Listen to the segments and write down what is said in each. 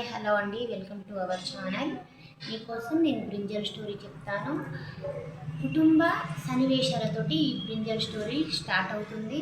Hello అండి, welcome to our channel. మీకోసం నేను బ్రింజల్ స్టోరీ చెప్తాను. కుటుంబ సన్నివేశాలతోటి ఈ బ్రింజల్ స్టోరీ స్టార్ట్ అవుతుంది.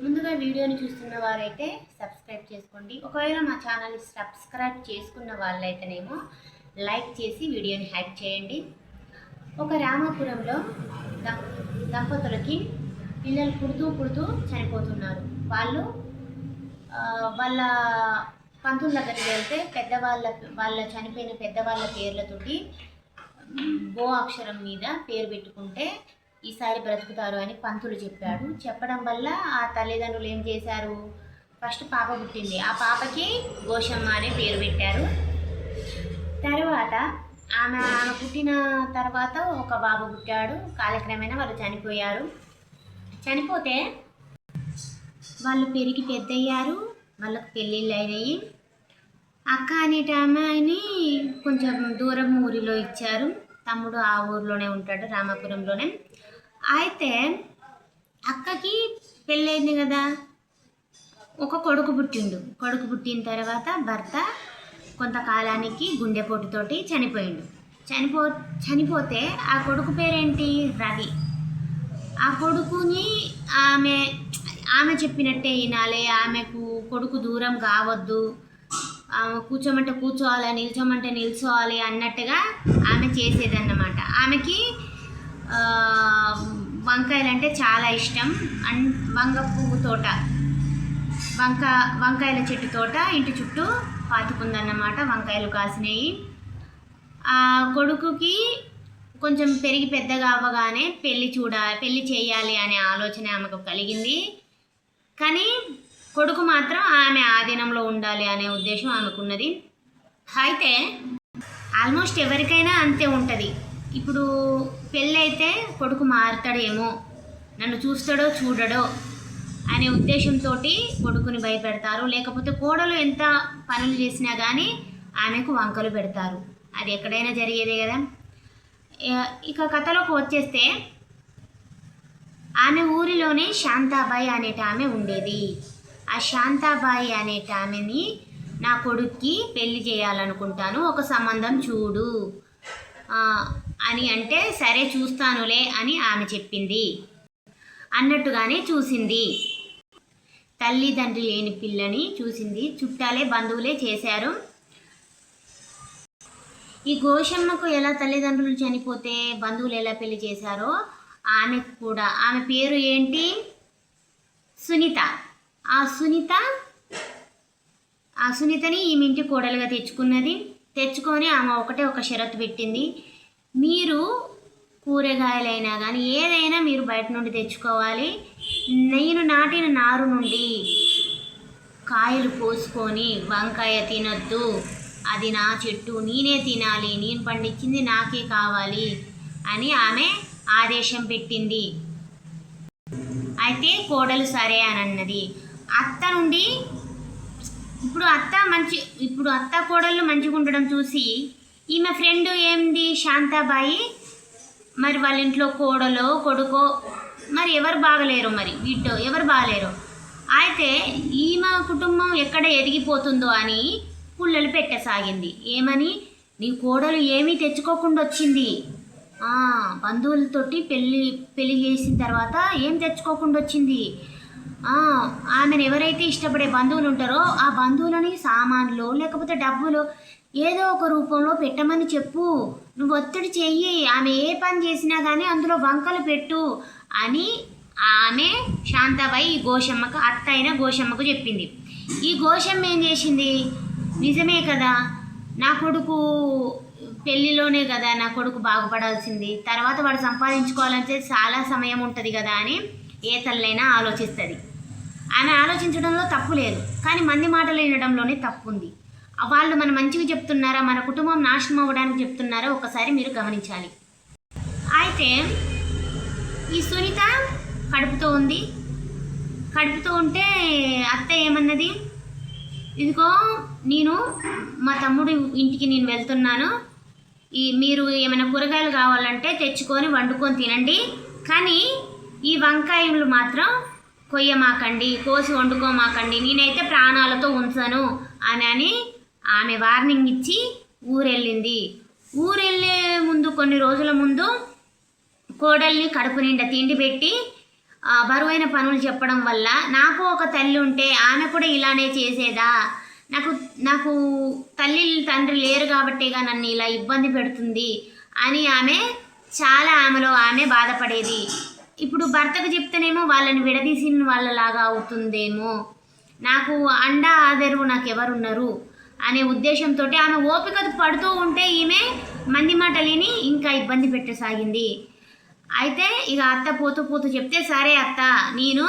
ముందుగా వీడియోని చూస్తున్న వారైతే సబ్స్క్రైబ్ చేసుకోండి. ఒకవేళ మా ఛానల్ని సబ్స్క్రైబ్ చేసుకున్న వాళ్ళైతేనేమో లైక్ చేసి వీడియోని హ్యాక్ చేయండి. ఒక రామాపురంలో దంపతులకి పిల్లలు పుడుతూ చనిపోతున్నారు. వాళ్ళ పంతుల దగ్గరికి వెళ్తే వాళ్ళ చనిపోయిన పెద్దవాళ్ళ పేర్లతోటి బో అక్షరం మీద పేరు పెట్టుకుంటే ఈసారి బ్రతుకుతారు అని పంతులు చెప్పాడు. చెప్పడం వల్ల ఆ తల్లిదండ్రులు ఏం చేశారు, ఫస్ట్ పాప పుట్టింది, ఆ పాపకి గోషమ్మ అనే పేరు పెట్టారు. తర్వాత ఆమె పుట్టిన తర్వాత ఒక బాబు పుట్టాడు. కాలక్రమేణా వాళ్ళు చనిపోయారు. చనిపోతే వాళ్ళు పెరిగి పెద్దయ్యారు, వాళ్ళకు పెళ్ళిళ్ళు అయినాయి. అక్క అనేటి అమ్మాయిని కొంచెం దూరం ఊరిలో ఇచ్చారు. తమ్ముడు ఆ ఊరిలోనే ఉంటాడు, రామాపురంలోనే. అయితే అక్కకి పెళ్ళయింది కదా, ఒక కొడుకు పుట్టిండు. కొడుకు పుట్టిన తర్వాత భర్త కొంతకాలానికి గుండెపోటుతోటి చనిపోతే ఆ కొడుకు పేరేంటి, రవి. ఆ కొడుకుని ఆమె చెప్పినట్టే వినాలి, ఆమెకు కొడుకు దూరం కావద్దు, కూర్చోమంటే కూర్చోవాలి, నిల్చోమంటే నిల్చోవాలి అన్నట్టుగా ఆమె చేసేదన్నమాట. ఆమెకి వంకాయలు అంటే చాలా ఇష్టం. వంగ పువ్వు తోట, వంకాయల చెట్టు తోట ఇంటి చుట్టూ పాతుకుందన్నమాట. వంకాయలు కాసినాయి. ఆ కొడుకుకి కొంచెం పెరిగి పెద్దగా అవ్వగానే పెళ్ళి చేయాలి అనే ఆలోచన ఆమెకు కలిగింది. కానీ కొడుకు మాత్రం ఆమె ఆధీనంలో ఉండాలి అనే ఉద్దేశం ఆమెకున్నది. అయితే ఆల్మోస్ట్ ఎవరికైనా అంతే ఉంటుంది. ఇప్పుడు పెళ్ళైతే కొడుకు మారుతాడేమో, నన్ను చూస్తాడో చూడడో అనే ఉద్దేశంతో కొడుకుని భయపెడతారు. లేకపోతే కోడలు ఎంత పనులు చేసినా కానీ ఆమెకు వంకలు పెడతారు. అది ఎక్కడైనా జరిగేదే కదా. ఇక కథలోకి వచ్చేస్తే, ఆమె ఊరిలోనే శాంతాబాయి అనేట ఆమె ఉండేది. ఆ శాంతాబాయి అనేట ఆమెని నా కొడుక్కి పెళ్లి చేయాలనుకుంటాను, ఒక సంబంధం చూడు అని అంటే, సరే చూస్తానులే అని ఆమె చెప్పింది. అన్నట్టుగానే చూసింది. తల్లిదండ్రి లేని పిల్లని చూసింది. చుట్టాలే బంధువులే చేశారు. ఈ గోషమ్మకు ఎలా తల్లిదండ్రులు చనిపోతే బంధువులు ఎలా పెళ్లి చేశారో ఆమెకు కూడా, ఆమె పేరు ఏంటి, సునీత. ఆ సునీతని ఈమె ఇంటి కోడలుగా తెచ్చుకొని ఆమె ఒక షరతు పెట్టింది. మీరు కూరగాయలైనా కానీ ఏదైనా మీరు బయట నుండి తెచ్చుకోవాలి. నేను నాటిన నారు నుండి కాయలు కోసుకొని వంకాయ తినొద్దు, అది నా చెట్టు, నేనే తినాలి, నేను పండించింది నాకే కావాలి అని ఆమె ఆదేశం పెట్టింది. అయితే కోడలు సరే అని అన్నది. ఇప్పుడు అత్త కోడళ్ళు మంచిగా ఉండడం చూసి ఈమె ఫ్రెండ్ ఏంది శాంతాబాయి, మరి వాళ్ళ ఇంట్లో కోడలో కొడుకో మరి ఎవరు బాగలేరు, మరి వీటో ఎవరు బాగలేరు. అయితే ఈమె కుటుంబం ఎక్కడ ఎదిగిపోతుందో అని పుల్లలు పెట్టసాగింది. ఏమని, నీ కోడలు ఏమీ తెచ్చుకోకుండా వచ్చింది, బంధువులతోటి పెళ్లి చేసిన తర్వాత ఏం తెచ్చుకోకుండా వచ్చింది. ఆమెను ఎవరైతే ఇష్టపడే బంధువులు ఉంటారో ఆ బంధువులని సామాన్లు లేకపోతే డబ్బులు ఏదో ఒక రూపంలో పెట్టమని చెప్పు, నువ్వు ఒత్తిడి చెయ్యి, ఆమె ఏ పని చేసినా కానీ అందులో వంకలు పెట్టు అని ఆమె శాంతాబాయి గోషమ్మకు, అత్త అయిన గోషమ్మకు చెప్పింది. ఈ గోషమ్మ ఏం చేసింది, నిజమే కదా, నా కొడుకు పెళ్ళిలోనే కదా నా కొడుకు బాగుపడాల్సింది, తర్వాత వాడు సంపాదించుకోవాలంటే చాలా సమయం ఉంటుంది కదా అని ఏ తల్లైనా ఆలోచిస్తుంది. ఆమె ఆలోచించడంలో తప్పు లేదు, కానీ మంది మాటలు వినడంలోనే తప్పు ఉంది. వాళ్ళు మన మంచిగా చెప్తున్నారా, మన కుటుంబం నాశనం అవ్వడానికి చెప్తున్నారా ఒకసారి మీరు గమనించాలి. అయితే ఈ సునీత కడుపుతో ఉంటే అత్త ఏమన్నది, ఇదిగో నేను మా తమ్ముడు ఇంటికి నేను వెళ్తున్నాను, మీరు ఏమైనా కూరగాయలు కావాలంటే తెచ్చుకొని వండుకొని తినండి, కానీ ఈ వంకాయలు మాత్రం కొయ్యమాకండి, కోసి వండుకోమాకండి, నేనైతే ప్రాణాలతో ఉంచను అని ఆమె వార్నింగ్ ఇచ్చి ఊరెళ్ళింది. ఊరెళ్ళే ముందు కొన్ని రోజుల ముందు కోడల్ని కడుపు నిండా తిండి పెట్టి బరువైన పనులు చెప్పడం వల్ల నాకు ఒక తల్లి ఉంటే ఆమె కూడా ఇలానే చేసేదా, నాకు తల్లి తండ్రి లేరు కాబట్టేగా నన్ను ఇలా ఇబ్బంది పెడుతుంది అని ఆమెలో ఆమె బాధపడేది. ఇప్పుడు భర్తకు చెప్తేనేమో వాళ్ళని విడదీసిన వాళ్ళలాగా అవుతుందేమో, నాకు అండ ఆదరు నాకెవరున్నారు అనే ఉద్దేశంతో ఆమె ఓపిక పడుతూ ఉంటే ఈమె మంది మాటలిని ఇంకా ఇబ్బంది పెట్టసాగింది. అయితే ఇక అత్త పోతూ పోతూ చెప్తే, సరే అత్త, నేను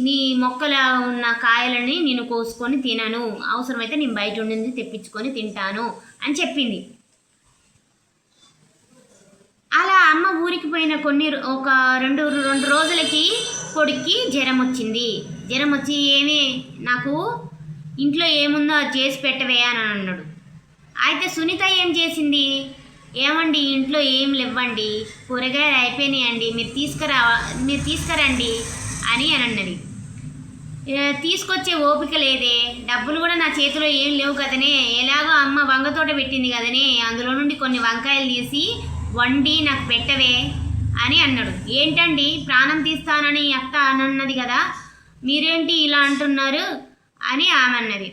నీ మొక్కల ఉన్న కాయలని నేను కోసుకొని తినను, అవసరమైతే నేను బయట ఉండింది తెప్పించుకొని తింటాను అని చెప్పింది. అలా అమ్మ ఊరికి పోయిన ఒక రెండు రోజులకి కొడుక్కి జ్వరం వచ్చింది. జ్వరం వచ్చి ఏమీ నాకు ఇంట్లో ఏముందో అది చేసి పెట్టవే అని అన్నాడు. అయితే సునీత ఏం చేసింది, ఏమండి ఇంట్లో ఏం లేవండి, కూరగాయలు అయిపోయినాయండి, మీరు తీసుకురండి అని అన్నది. తీసుకొచ్చే ఓపిక లేదే, డబ్బులు కూడా నా చేతిలో ఏం లేవు కదనే, ఎలాగో అమ్మ వంగతోట పెట్టింది కదనే, అందులో నుండి కొన్ని వంకాయలు తీసి వండి నాకు పెట్టవే అని అన్నాడు. ఏంటండి ప్రాణం తీస్తానని అత్త అన్నది కదా, మీరేంటి ఇలా అంటున్నారు అని ఆమె అన్నది.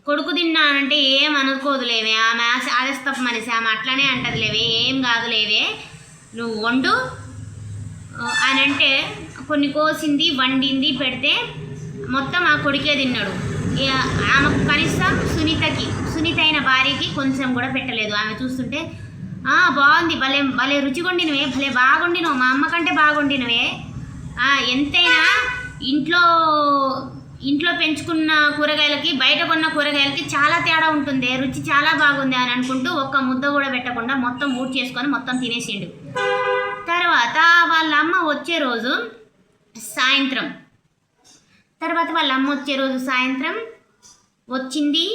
కొడుకు తిన్నానంటే ఏం అనుకోదులేవే, ఆమె ఆదస్తపు మనిషి, ఆమె అట్లనే అంటదిలేవే, ఏం కాదులేవే, నువ్వు వండు అని అంటే కొన్ని కోసింది వండింది పెడితే మొత్తం ఆ కొడుకే తిన్నాడు. ఆమె కనీసం సునీత అయిన భార్యకి కొంచెం కూడా పెట్టలేదు. ఆమె చూస్తుంటే బాగుంది, భలే రుచి వండినవే, భలే బాగుండినవు, మా అమ్మ కంటే బాగుండినవే, ఎంతైనా ఇంట్లో పెంచుకున్న కూరగాయలకి బయట కొన్న కూరగాయలకి చాలా తేడా ఉంటుంది, రుచి చాలా బాగుంది అని అనుకుంటూ ఒక్క ముద్ద కూడా పెట్టకుండా మొత్తం ఊడ్ చేసుకొని మొత్తం తినేసిండు. తర్వాత వాళ్ళ అమ్మ వచ్చే రోజు సాయంత్రం వచ్చింది.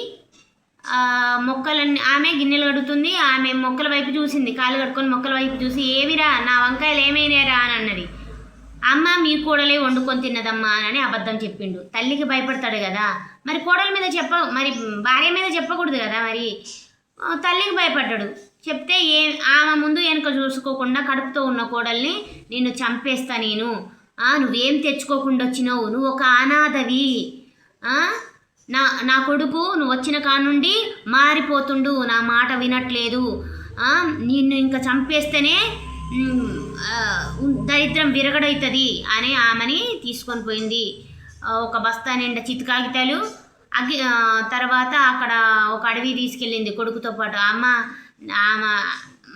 మొక్కలన్నీ ఆమె గిన్నెలు కడుగుతుంది. ఆమె మొక్కల వైపు చూసింది, కాళ్ళు కడుక్కొని మొక్కల వైపు చూసి, ఏవిరా నా వంకాయలు ఏమైనారా అని అన్నది. అమ్మ మీ కోడలే వండుకొని తిన్నదమ్మా అని అబద్ధం చెప్పిండు. తల్లికి భయపడతాడు కదా, మరి కోడల మీద మరి భార్య మీద చెప్పకూడదు కదా, మరి తల్లికి భయపడ్డాడు. చెప్తే ఆమె ముందు వెనుక చూసుకోకుండా కడుపుతో ఉన్న కోడల్ని నిన్ను చంపేస్తా, నువ్వేం తెచ్చుకోకుండా వచ్చినావు, నువ్వు ఒక అనాథవి, నా కొడుకు నువ్వు వచ్చిన కాడ నుండి మారిపోతుండు, నా మాట వినట్లేదు, నిన్ను ఇంకా చంపేస్తేనే దరిద్రం విరగడవుతుంది అని ఆమెని తీసుకొని పోయింది. ఒక బస్తా నిండా చిత్కాగితాలు తర్వాత అక్కడ ఒక అడవి తీసుకెళ్ళింది కొడుకుతో పాటు.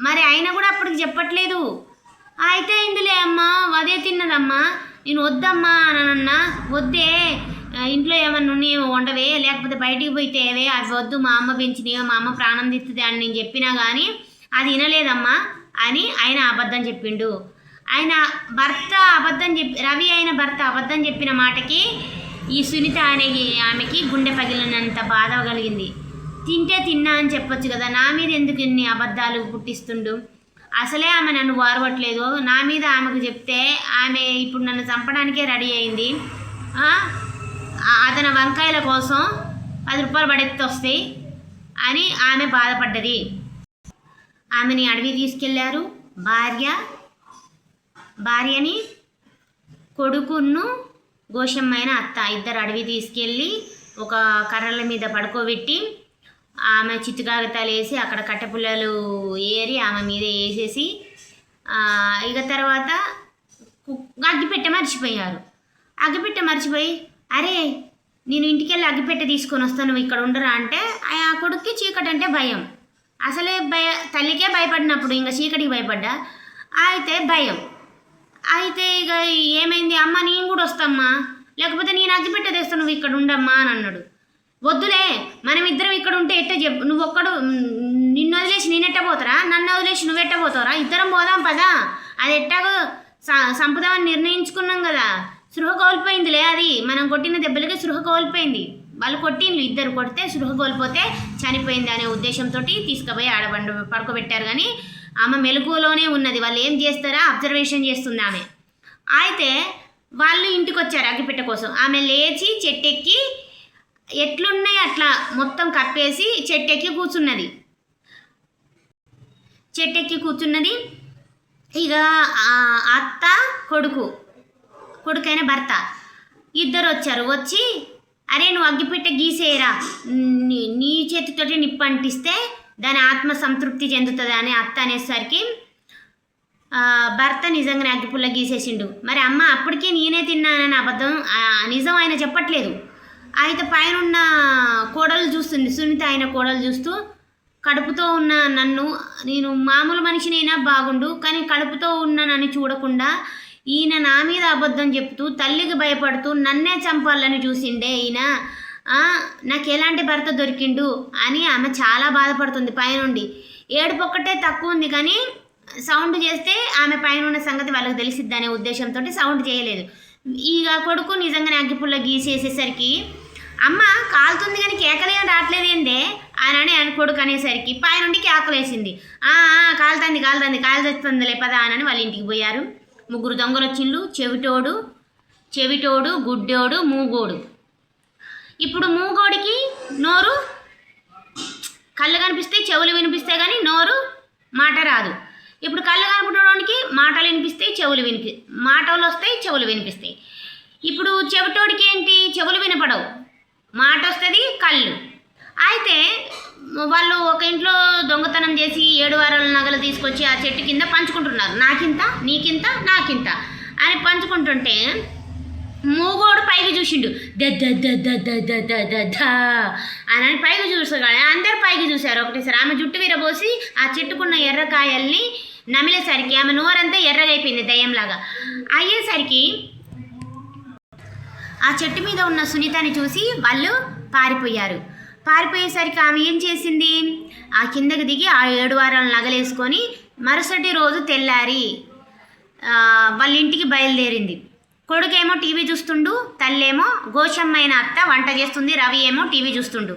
మరి అయినా కూడా అప్పటికి చెప్పట్లేదు. అయితే ఇందులే అమ్మ అదే తిన్నదమ్మా, నేను వద్దమ్మా అని అన్నా, వద్దే ఇంట్లో ఏమన్నా ఉన్నాయేమో వండవే, లేకపోతే బయటికి పోయితేవే, అవి వద్దు, మా అమ్మ పెంచినవే, మా అమ్మ ప్రాణం తీస్తుంది అని నేను చెప్పినా కానీ అది వినలేదమ్మా అని ఆయన అబద్ధం చెప్పిండు. రవి అయిన భర్త అబద్ధం చెప్పిన మాటకి ఈ సునీత అనే ఆమెకి గుండె పగిలినంత బాధ కలిగింది. తింటే తిన్నా అని చెప్పొచ్చు కదా, నా మీద ఎందుకు ఇన్ని అబద్ధాలు పుట్టిస్తుండు, అసలే ఆమె నన్ను వారవట్లేదు, నా మీద ఆమెకు చెప్తే ఆమె ఇప్పుడు నన్ను చంపడానికే రెడీ అయింది, అతని వంకాయల కోసం 10 రూపాయలు పడెత్తి వస్తాయి అని ఆమె బాధపడ్డది. ఆమెని అడవి తీసుకెళ్లారు. భార్యని కొడుకును గోషమ్మైన అత్త ఇద్దరు అడవి తీసుకెళ్ళి ఒక కర్రల మీద పడుకోబెట్టి ఆమె చిత్తుకాగతాలు వేసి అక్కడ కట్టెపుల్లలు ఏరి ఆమె మీద వేసేసి ఇక తర్వాత అగ్గిపెట్టె మర్చిపోయి అరే నేను ఇంటికెళ్ళి అగ్గిపెట్టె తీసుకొని వస్తాను, నువ్వు ఇక్కడ ఉండరా అంటే ఆ కొడుక్కి చీకటి అంటే భయం. అసలే తల్లికే భయపడినప్పుడు ఇంకా చీకటికి భయపడ్డా, అయితే భయం. అయితే ఇక ఏమైంది, అమ్మ నేను కూడా వస్తామ్మా, లేకపోతే నేను అగ్గిపెట్టె తెస్తాను, నువ్వు ఇక్కడ ఉండమ్మా అని అన్నాడు. వద్దులే, మనం ఇద్దరం ఇక్కడ ఉంటే ఎట్ట చెప్పు, నువ్వు ఒక్కడు నిన్ను వదిలేసి నేనెట్ట పోతారా, నన్ను వదిలేసి నువ్వెట్ట పోతావురా, ఇద్దరం పోదాం పదా, అది ఎట్టాగో సంపుదామని నిర్ణయించుకున్నాం కదా, సృహ కోల్పోయిందిలే, అది మనం కొట్టిన దెబ్బలకి సృహ కోల్పోయింది, వాళ్ళు కొట్టిండ్లు, ఇద్దరు కొడితే సృహ కోల్పోతే చనిపోయింది అనే ఉద్దేశంతో తీసుకుపోయి ఆడబండు పడుకోబెట్టారు. కానీ ఆమె మెలకువలోనే ఉన్నది, వాళ్ళు ఏం చేస్తారా అబ్జర్వేషన్ చేస్తుంది ఆమె. అయితే వాళ్ళు ఇంటికి వచ్చారు అగ్గిపెట్టె కోసం. ఆమె లేచి చెట్టెక్కి ఎట్లున్నాయి అట్లా మొత్తం కప్పేసి చెట్టెక్కి కూర్చున్నది. ఇక అత్త కొడుకైన భర్త ఇద్దరు వచ్చి అరే నువ్వు అగ్గిపెట్టె గీసేయరా, నీ చేతితోటి నిప్పు అంటిస్తే దాని ఆత్మ సంతృప్తి చెందుతుంది అని అత్త అనేసరికి భర్త నిజంగానే అగ్గిపుల్ల గీసేసిండు. మరి అమ్మ అప్పటికే నేనే తిన్నానని అబద్ధం నిజం ఆయన చెప్పట్లేదు. అయితే పైన ఉన్న కోడలు చూస్తుంది, సునీత ఆయన కోడలు చూస్తూ కడుపుతో ఉన్న నన్ను, నేను మామూలు మనిషినైనా బాగుండు కానీ కడుపుతో ఉన్నానని చూడకుండా ఈయన నా మీద అబద్ధం చెప్తూ తల్లికి భయపడుతూ నన్నే చంపాలని చూసిండే ఈయన, నాకు ఎలాంటి భర్త దొరికిండు అని ఆమె చాలా బాధపడుతుంది. పైనుండి ఏడుపు ఒక్కటే తక్కువ ఉంది కానీ సౌండ్ చేస్తే ఆమె పైన ఉన్న సంగతి వాళ్ళకి తెలిసిద్ది అనే ఉద్దేశంతో సౌండ్ చేయలేదు. ఇక కొడుకు నిజంగానే అగ్గిపుల్ల గీసేసేసరికి అమ్మ కాలుతుంది కానీ కేకలేం రావట్లేదు ఏందే అని కొడుకు అనేసరికి పైనుండి కేకలేసింది. కాలుతుంది తెస్తుందిలే పదా అని వాళ్ళ ఇంటికి పోయారు. 3 దొంగలు వచ్చిండ్లు, చెవిటోడు, గుడ్డోడు, మూగోడు. ఇప్పుడు మూగోడికి నోరు, కళ్ళు కనిపిస్తాయి, చెవులు వినిపిస్తాయి కానీ నోరు, మాట రాదు. ఇప్పుడు కళ్ళు కనపడడానికి మాటలు వినిపిస్తాయి, మాటలు వస్తాయి, చెవులు వినిపిస్తాయి. ఇప్పుడు చెవిటోడికి ఏంటి, చెవులు వినపడవు, మాట వస్తుంది, కళ్ళు. అయితే వాళ్ళు ఒక ఇంట్లో దొంగతనం చేసి 7 వారాల నగలు తీసుకొచ్చి ఆ చెట్టు కింద పంచుకుంటున్నారు. నాకింత, నీకింత, నాకింత అని పంచుకుంటుంటే మూగోడు పైకి చూసిండు. అని పైకి చూసాడు. అందరు పైకి చూశారు ఒకటేసారి. ఆమె జుట్టు విరబోసి ఆ చెట్టుకున్న ఎర్రకాయల్ని నమిలేసరికి ఆమె నోరంతా ఎర్రగైపోయింది దయ్యంలాగా. అయ్యేసరికి ఆ చెట్టు మీద ఉన్న సునీతని చూసి వాళ్ళు పారిపోయేసరికి ఆమె ఏం చేసింది, ఆ కిందకి దిగి ఆ 7 వారాల నగలేసుకొని మరుసటి రోజు తెల్లారి వాళ్ళ ఇంటికి బయలుదేరింది. కొడుకేమో టీవీ చూస్తుండు, తల్లేమో గోషమ్మైన అత్త వంట చేస్తుంది, రవి ఏమో టీవీ చూస్తుండు.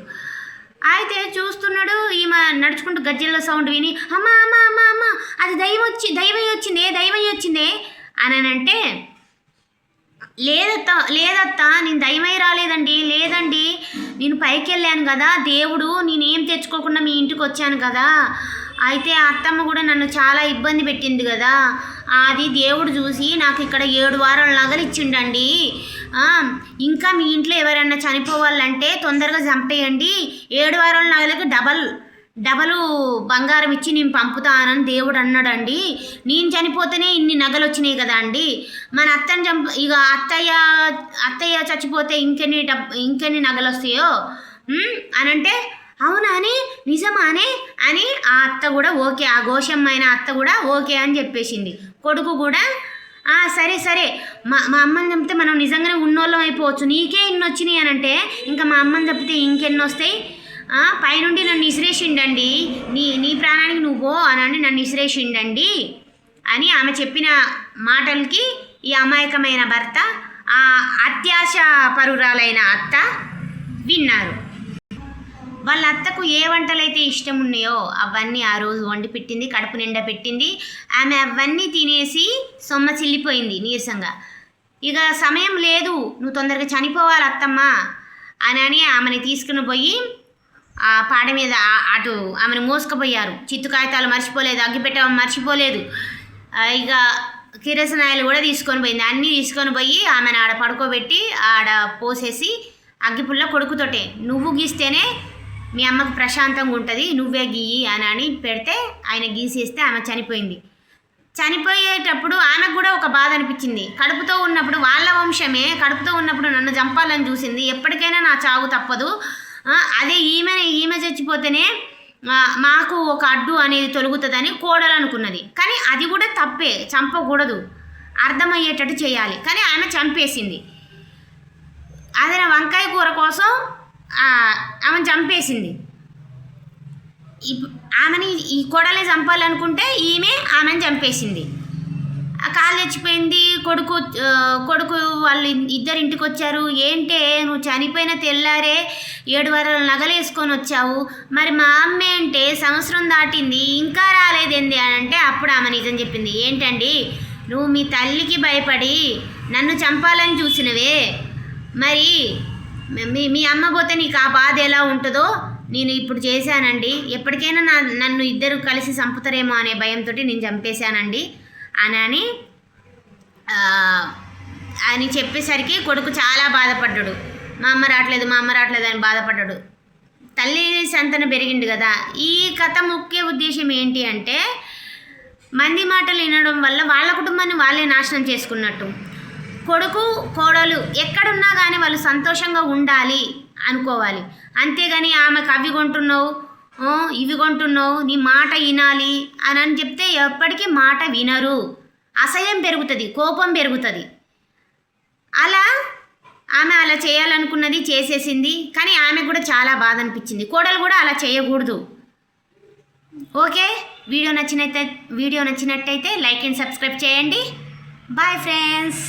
అయితే చూస్తున్నాడు, ఈమె నడుచుకుంటూ గజ్జెల సౌండ్ విని అమ్మ అమ్మ అమ్మ అమ్మ అది దైవయ్య వచ్చిందే అని అంటే లేదత్తా నేను దయ్యమై రాలేదండి, లేదండి నేను పైకి వెళ్ళాను కదా, దేవుడు నేనేం తెచ్చుకోకుండా మీ ఇంటికి వచ్చాను కదా, అయితే అత్తమ్మ కూడా నన్ను చాలా ఇబ్బంది పెట్టింది కదా, అది దేవుడు చూసి నాకు ఇక్కడ 7 వారాల నగలు ఇచ్చిండండి, ఇంకా మీ ఇంట్లో ఎవరైనా చనిపోవాలంటే తొందరగా చంపేయండి, 7 వారాల నగలకి డబలు బంగారం ఇచ్చి నేను పంపుతానని దేవుడు అన్నాడండి, నేను చనిపోతేనే ఇన్ని నగలు వచ్చినాయి కదా అండి, మన అత్తని ఇక అత్తయ్య చచ్చిపోతే ఇంకెన్ని నగలు వస్తాయో అని అంటే అవునా అని నిజమానే అని ఆ అత్త కూడా ఓకే, ఆ గోషమ్మైన అత్త కూడా ఓకే అని చెప్పేసింది. కొడుకు కూడా సరే మా అమ్మని చంపితే మనం నిజంగానే ఉన్నోళ్ళం అయిపోవచ్చు, నీకే ఇన్ని వచ్చినాయి అని అంటే ఇంకా మా అమ్మని చంపితే ఇంకెన్ని వస్తాయి, పైనుండి నన్ను ఇసిరేసిండండి, నీ ప్రాణానికి నువ్వు అని నన్ను ఇసిరేసిండండి అని ఆమె చెప్పిన మాటలకి ఈ అమాయకమైన భర్త, ఆ అత్యాశ పరురాలైన అత్త విన్నారు. వాళ్ళ అత్తకు ఏ వంటలైతే ఇష్టం ఉన్నాయో అవన్నీ ఆ రోజు వండి పెట్టింది, కడుపు నిండా పెట్టింది. ఆమె అవన్నీ తినేసి సొమ్మ చిల్లిపోయింది నీరసంగా. ఇక సమయం లేదు, నువ్వు తొందరగా చనిపోవాలి అత్తమ్మ అని ఆమెని తీసుకుని పోయి ఆ పాడ మీద అటు ఆమెను మోసుకుపోయారు. చిత్తు కాగితాలు మర్చిపోలేదు, అగ్గిపెట్ట మర్చిపోలేదు, ఇక కిరసనాయలు కూడా తీసుకొని పోయింది. అన్నీ తీసుకొని పోయి ఆమెను ఆడ పడుకోబెట్టి ఆడ పోసేసి అగ్గిపుల్ల కొడుకుతోటే నువ్వు గీస్తేనే మీ అమ్మకు ప్రశాంతంగా ఉంటుంది, నువ్వే గీయి అని పెడితే ఆయన గీసేస్తే ఆమె చనిపోయింది. చనిపోయేటప్పుడు ఆమెకు కూడా ఒక బాధ అనిపించింది. కడుపుతో ఉన్నప్పుడు వాళ్ళ వంశమే కడుపుతో ఉన్నప్పుడు నన్ను చంపాలని చూసింది, ఎప్పటికైనా నా చావు తప్పదు, అదే ఈమె చచ్చిపోతేనే మాకు ఒక అడ్డు అనేది తొలుగుతుందని కోడలు అనుకున్నది. కానీ అది కూడా తప్పే, చంపకూడదు, అర్థమయ్యేటట్టు చేయాలి. కానీ ఆమె చంపేసింది. అదే వంకాయ కూర కోసం ఆమెను చంపేసింది. ఆమెని ఈ కోడలే చంపాలనుకుంటే ఆమెను చంపేసింది. కాలు చచ్చిపోయింది. కొడుకు వాళ్ళు ఇద్దరు ఇంటికి వచ్చారు. ఏంటే నువ్వు చనిపోయిన తెల్లారే 7 వారాల నగలు వేసుకొని వచ్చావు, మరి మా అమ్మ అంటే సంవత్సరం దాటింది ఇంకా రాలేదేంది అని అంటే అప్పుడు ఆమె నిజం చెప్పింది. ఏంటండి నువ్వు మీ తల్లికి భయపడి నన్ను చంపాలని చూసినవే, మరి మీ అమ్మ పోతే నీకు ఆ బాధ ఎలా ఉంటుందో నేను ఇప్పుడు చేశానండి. ఎప్పటికైనా నన్ను ఇద్దరు కలిసి చంపుతారేమో అనే భయంతో నేను చంపేశానండి అని అని చెప్పేసరికి కొడుకు చాలా బాధపడ్డాడు. మా అమ్మ రావట్లేదు అని బాధపడ్డాడు. తల్లి సంతన పెరిగిండు కదా. ఈ కథ ముఖ్య ఉద్దేశం ఏంటి అంటే మంది మాటలు వినడం వల్ల వాళ్ళ కుటుంబాన్ని వాళ్ళే నాశనం చేసుకున్నట్టు. కొడుకు కోడలు ఎక్కడున్నా కానీ వాళ్ళు సంతోషంగా ఉండాలి అనుకోవాలి. అంతేగాని ఆమెకు అవి కొంటున్నావు ఇవి కొంటున్నావు నీ మాట వినాలి అని చెప్తే ఎప్పటికీ మాట వినరు. అసహ్యం పెరుగుతుంది, కోపం పెరుగుతుంది. ఆమె అలా చేయాలనుకున్నది చేసేసింది. కానీ ఆమె కూడా చాలా బాధ అనిపించింది. కోడలు కూడా అలా చేయకూడదు. ఓకే, వీడియో నచ్చినట్టయితే లైక్ అండ్ సబ్స్క్రైబ్ చేయండి. Bye friends.